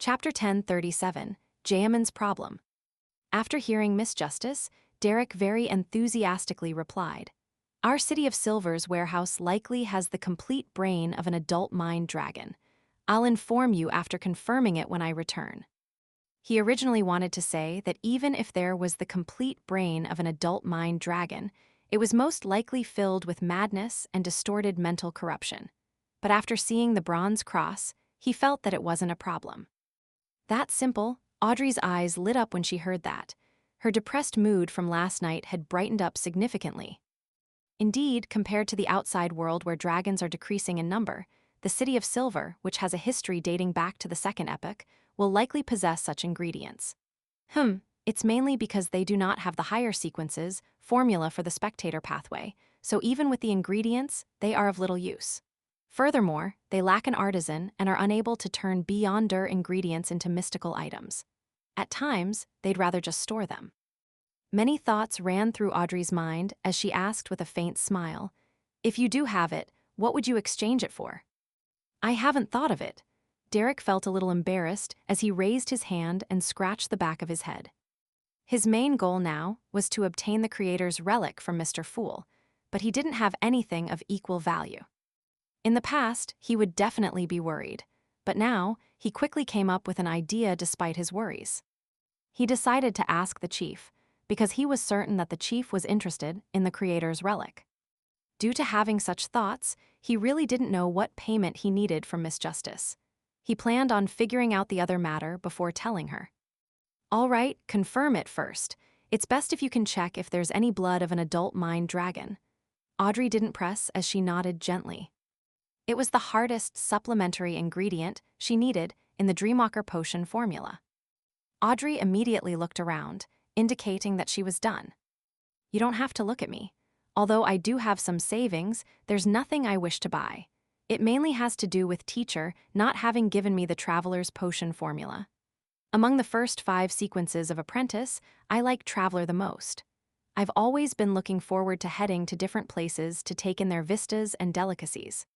Chapter 1037, Gehrman's Problem. After hearing Miss Justice, Derek very enthusiastically replied, "Our City of Silver's warehouse likely has the complete brain of an adult mind dragon. I'll inform you after confirming it when I return." He originally wanted to say that even if there was the complete brain of an adult mind dragon, it was most likely filled with madness and distorted mental corruption. But after seeing the bronze cross, he felt that it wasn't a problem. That simple, Audrey's eyes lit up when she heard that. Her depressed mood from last night had brightened up significantly. Indeed, compared to the outside world where dragons are decreasing in number, the City of Silver, which has a history dating back to the Second Epoch, will likely possess such ingredients. It's mainly because they do not have the higher sequences, formula for the spectator pathway, so even with the ingredients, they are of little use. Furthermore, they lack an artisan and are unable to turn beyonder ingredients into mystical items. At times, they'd rather just store them. Many thoughts ran through Audrey's mind as she asked with a faint smile, "If you do have it, what would you exchange it for?" "I haven't thought of it." Derek felt a little embarrassed as he raised his hand and scratched the back of his head. His main goal now was to obtain the creator's relic from Mr. Fool, but he didn't have anything of equal value. In the past, he would definitely be worried, but now he quickly came up with an idea despite his worries. He decided to ask the chief, because he was certain that the chief was interested in the creator's relic. Due to having such thoughts, he really didn't know what payment he needed from Miss Justice. He planned on figuring out the other matter before telling her. "All right, confirm it first. It's best if you can check if there's any blood of an adult mind dragon." Audrey didn't press as she nodded gently. It was the hardest supplementary ingredient she needed in the Dreamwalker potion formula. Audrey immediately looked around, indicating that she was done. "You don't have to look at me. Although I do have some savings, there's nothing I wish to buy. It mainly has to do with teacher not having given me the Traveler's potion formula. Among the first 5 sequences of Apprentice, I like Traveler the most. I've always been looking forward to heading to different places to take in their vistas and delicacies.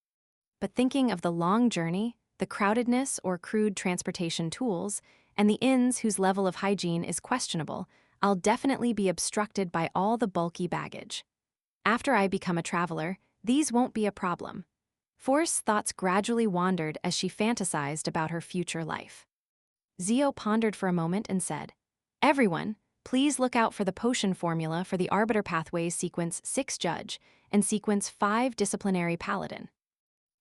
But thinking of the long journey, the crowdedness or crude transportation tools, and the inns whose level of hygiene is questionable, I'll definitely be obstructed by all the bulky baggage. After I become a traveler, these won't be a problem." Forrest's thoughts gradually wandered as she fantasized about her future life. Zio pondered for a moment and said, "Everyone, please look out for the potion formula for the Arbiter Pathways Sequence 6 Judge and Sequence 5 Disciplinary Paladin."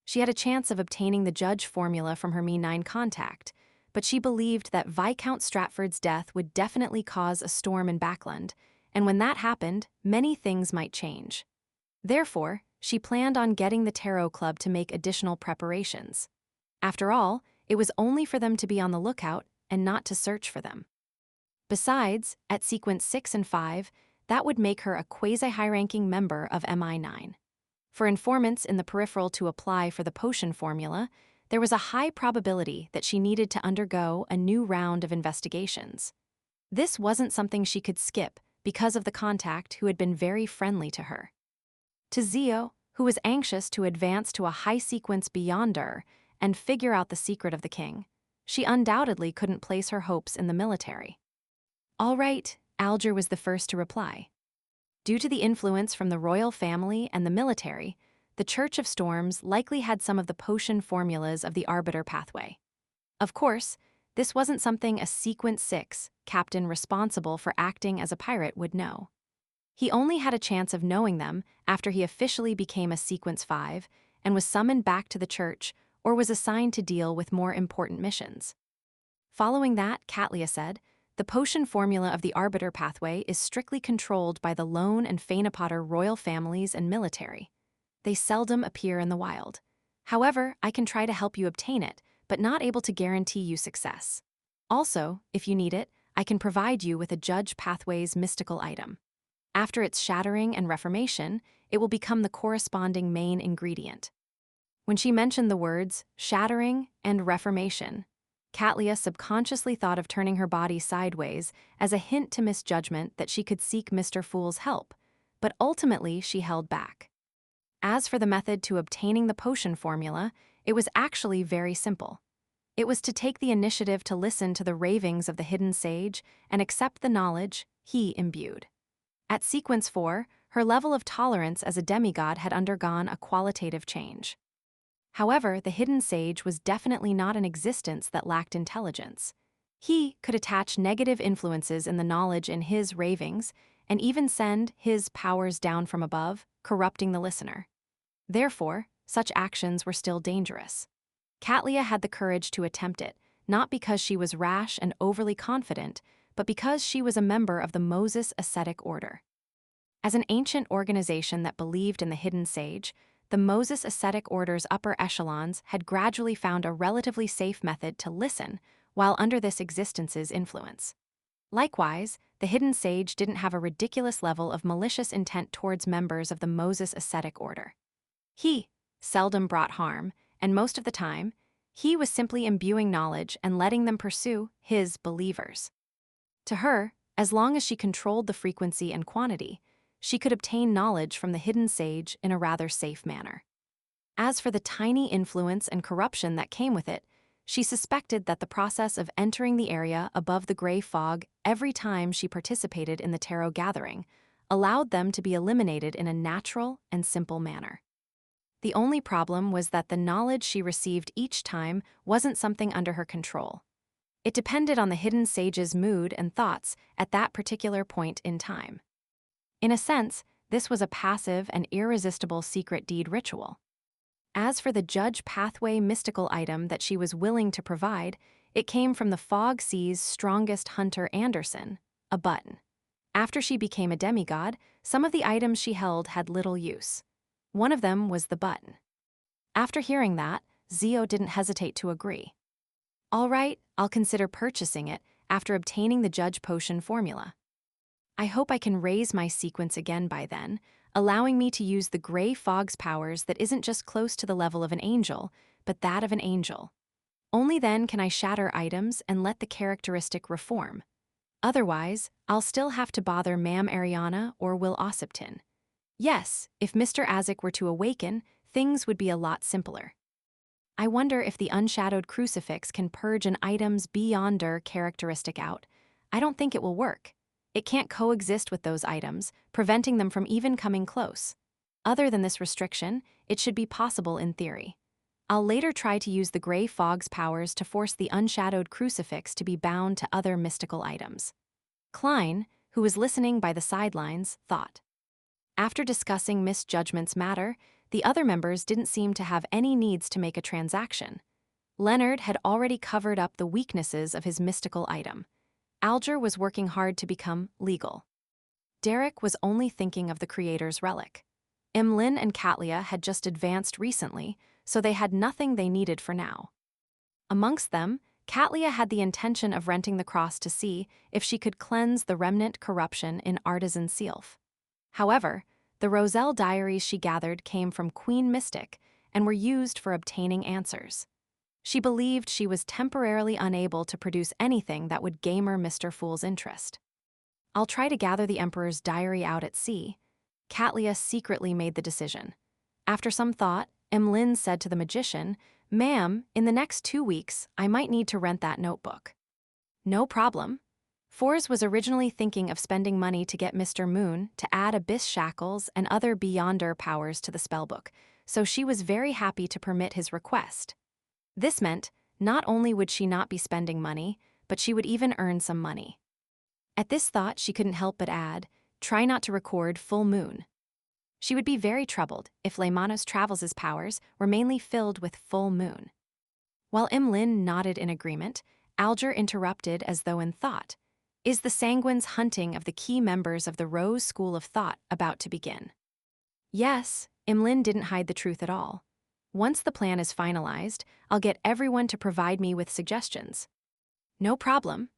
She had a chance of obtaining the Judge formula from her Me9 contact, but she believed that Viscount Stratford's death would definitely cause a storm in Backland, and when that happened, many things might change. Therefore, she planned on getting the Tarot Club to make additional preparations. After all, it was only for them to be on the lookout and not to search for them. Besides, at Sequence 6 and 5, that would make her a quasi-high-ranking member of MI9. For informants in the peripheral to apply for the potion formula, there was a high probability that she needed to undergo a new round of investigations. This wasn't something she could skip because of the contact who had been very friendly to her. To Zio, who was anxious to advance to a high-sequence beyonder and figure out the secret of the king, she undoubtedly couldn't place her hopes in the military. "All right," Alger was the first to reply. Due to the influence from the royal family and the military, the Church of Storms likely had some of the potion formulas of the Arbiter pathway. Of course, this wasn't something a Sequence 6 captain responsible for acting as a pirate would know. He only had a chance of knowing them after he officially became a Sequence 5 and was summoned back to the church or was assigned to deal with more important missions. Following that, Catlia said, "The potion formula of the Arbiter pathway is strictly controlled by the Lone and Fainapotter royal families and military. They seldom appear in the wild. However, I can try to help you obtain it, but not able to guarantee you success. Also, if you need it, I can provide you with a Judge Pathways mystical item. After its shattering and reformation, it will become the corresponding main ingredient." When she mentioned the words shattering and reformation, Catlia subconsciously thought of turning her body sideways as a hint to misjudgment that she could seek Mr. Fool's help, but ultimately she held back. As for the method to obtaining the potion formula, it was actually very simple. It was to take the initiative to listen to the ravings of the hidden sage and accept the knowledge he imbued. At sequence 4, her level of tolerance as a demigod had undergone a qualitative change. However, the hidden sage was definitely not an existence that lacked intelligence. He could attach negative influences in the knowledge in his ravings and even send his powers down from above, corrupting the listener. Therefore, such actions were still dangerous. Katlia had the courage to attempt it, not because she was rash and overly confident, but because she was a member of the Moses ascetic order. As an ancient organization that believed in the hidden sage, the Moses ascetic order's upper echelons had gradually found a relatively safe method to listen while under this existence's influence. Likewise, the hidden sage didn't have a ridiculous level of malicious intent towards members of the Moses ascetic order. He seldom brought harm, and most of the time, he was simply imbuing knowledge and letting them pursue his believers. To her, as long as she controlled the frequency and quantity, she could obtain knowledge from the hidden sage in a rather safe manner. As for the tiny influence and corruption that came with it, she suspected that the process of entering the area above the gray fog every time she participated in the tarot gathering allowed them to be eliminated in a natural and simple manner. The only problem was that the knowledge she received each time wasn't something under her control. It depended on the hidden sage's mood and thoughts at that particular point in time. In a sense, this was a passive and irresistible secret deed ritual. As for the judge pathway mystical item that she was willing to provide, it came from the Fog Sea's strongest hunter Anderson, a button. After she became a demigod, some of the items she held had little use. One of them was the button. After hearing that, Zio didn't hesitate to agree. All right, I'll consider purchasing it after obtaining the judge potion formula. I hope I can raise my sequence again by then, allowing me to use the gray fog's powers that isn't just close to the level of an angel, but that of an angel. Only then can I shatter items and let the characteristic reform. Otherwise, I'll still have to bother Ma'am Ariana or Will Ossipton. Yes, if Mr. Azik were to awaken, things would be a lot simpler. I wonder if the unshadowed crucifix can purge an item's beyonder characteristic out. I don't think it will work. It can't coexist with those items, preventing them from even coming close. Other than this restriction, it should be possible in theory. I'll later try to use the gray fog's powers to force the unshadowed crucifix to be bound to other mystical items. Klein, who was listening by the sidelines, thought. After discussing Miss Judgment's matter, the other members didn't seem to have any needs to make a transaction. Leonard had already covered up the weaknesses of his mystical item. Alger was working hard to become legal. Derek was only thinking of the creator's relic. Emlyn and Katlia had just advanced recently, so they had nothing they needed for now. Amongst them, Katlia had the intention of renting the cross to see if she could cleanse the remnant corruption in Artisan Sealf. However, the Roselle diaries she gathered came from Queen Mystic and were used for obtaining answers. She believed she was temporarily unable to produce anything that would gamer Mr. Fool's interest. I'll try to gather the Emperor's diary out at sea. Katlia secretly made the decision. After some thought, Emlyn said to the magician, "Ma'am, in the next 2 weeks, I might need to rent that notebook." No problem. Fors was originally thinking of spending money to get Mr. Moon to add abyss shackles and other beyonder powers to the spellbook, so she was very happy to permit his request. This meant not only would she not be spending money, but she would even earn some money. At this thought, she couldn't help but add, "Try not to record full moon." She would be very troubled if Lemanos Travels' powers were mainly filled with full moon. While Emlyn nodded in agreement, Alger interrupted as though in thought. Is the Sanguine's hunting of the key members of the Rose School of Thought about to begin? Yes, Emlyn didn't hide the truth at all. Once the plan is finalized, I'll get everyone to provide me with suggestions. No problem.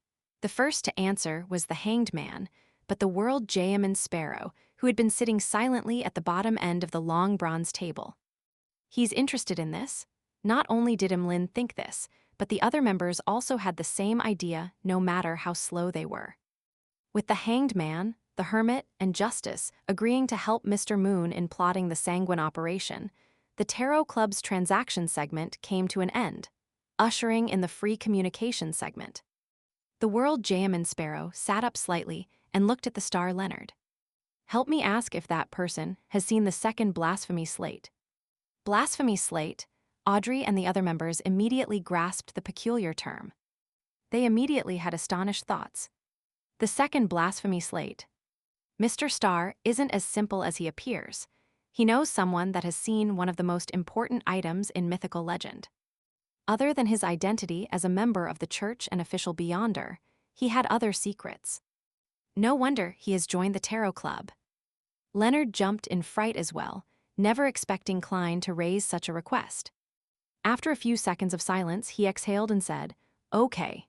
The first to answer was the Hanged Man, but the world Gehrman Sparrow, who had been sitting silently at the bottom end of the long bronze table. He's interested in this. Not only did Emlyn think this, but the other members also had the same idea no matter how slow they were. With the Hanged Man, the Hermit, and Justice agreeing to help Mr. Moon in plotting the Sanguine operation, the Tarot Club's transaction segment came to an end. ushering in the free communication segment. The World Gehrman Sparrow sat up slightly and looked at the star Leonard. Help me ask if that person has seen the second blasphemy slate. Blasphemy slate, Audrey and the other members immediately grasped the peculiar term. They immediately had astonished thoughts. The second blasphemy slate. Mr. Starr isn't as simple as he appears. He knows someone that has seen one of the most important items in mythical legend. Other than his identity as a member of the church and official Beyonder, he had other secrets. No wonder he has joined the Tarot Club. Leonard jumped in fright as well, never expecting Klein to raise such a request. After a few seconds of silence, he exhaled and said, "Okay,